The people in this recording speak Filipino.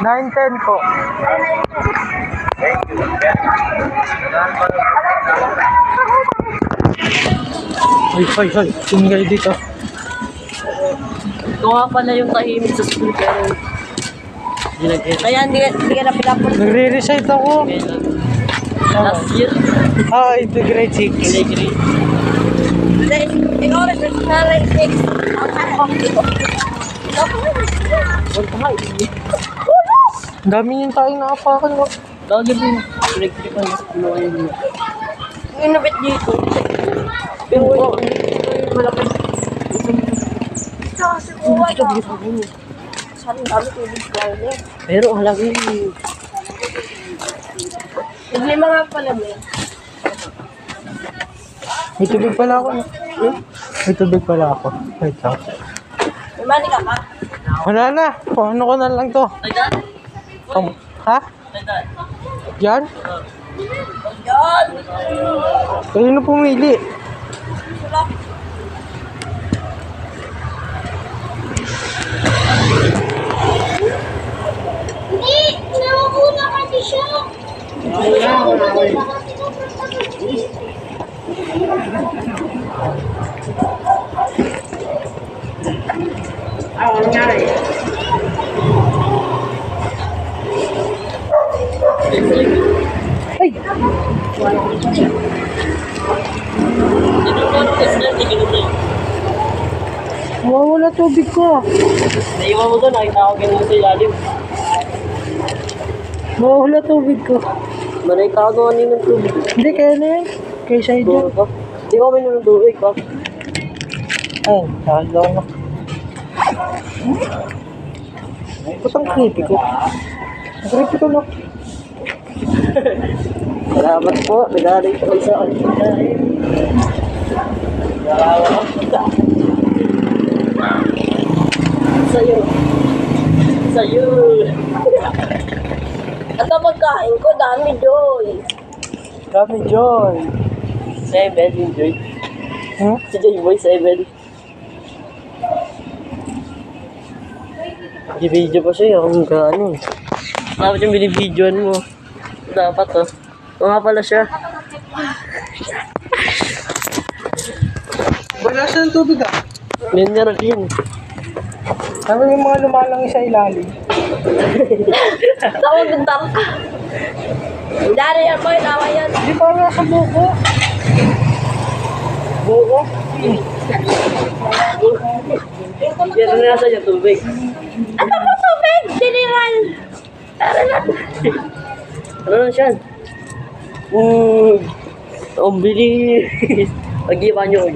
910 po. Hoy. Tingin kayo dito. Ito nga pala yung tahimik sa school pero kaya hindi ka na pinapunta. Nagre-recite ako. Last year. Ito grade 6. Grade 3. Ikaw rin, na grade 6. Ang dami yung tayong nakapakan mo. Lagi po yung grade 3 pa na school ko yun. Yung inabit dito. Yung malapit. Kasi kuha ka. Saan ang dami tubig ka ulit. Pero halaga yun. Naglima nga pala mo. May tubig pala ako. May tubig pala ako. Wait lang. May mani ka pa? Wala na. Paano ko na lang to? Tagdan? Ha? Tagdan? Yan? Yan! Kanino pumili? Hindi! Nauna kasi siya! Ano nangyari? Ay! Wala tubig ko. Naiwan mo doon, nakita ko ganun sa ilalim. Wala tubig ko. Maray ka ako ng tubig. Hindi, kaya na yan. Kaya siya Doon dyan. ka. Di ko minum ng tubig ka. Ay, saan lang ako. Ba't ang creepy ko? Ang creepy ko lang. Salamat po, nag-aaral ko kayo sa akin. Sa'yo. Sa'yo. At ang pagkain ko, dami, Joy. Dami joy. 7, yung Joy. Hmm? Si Joy Boy, 7. Video pa siya, ang gano'n. Dapat yung binibidyoan mo. Dapat to. O nga pala siya. Wala siya ng tubig ah. Mineral yun. Sabi yung mga lumalang sa ilalim. Tawag ng tangka. Dari yan boy, tawa yan. Hindi pa wala sa buko. Buko. Yan na nasa dyan, tubig. Ano po tubig? Silingan. Tara na. Ano lang siya? Ang bilis. Pag-iwan nyo.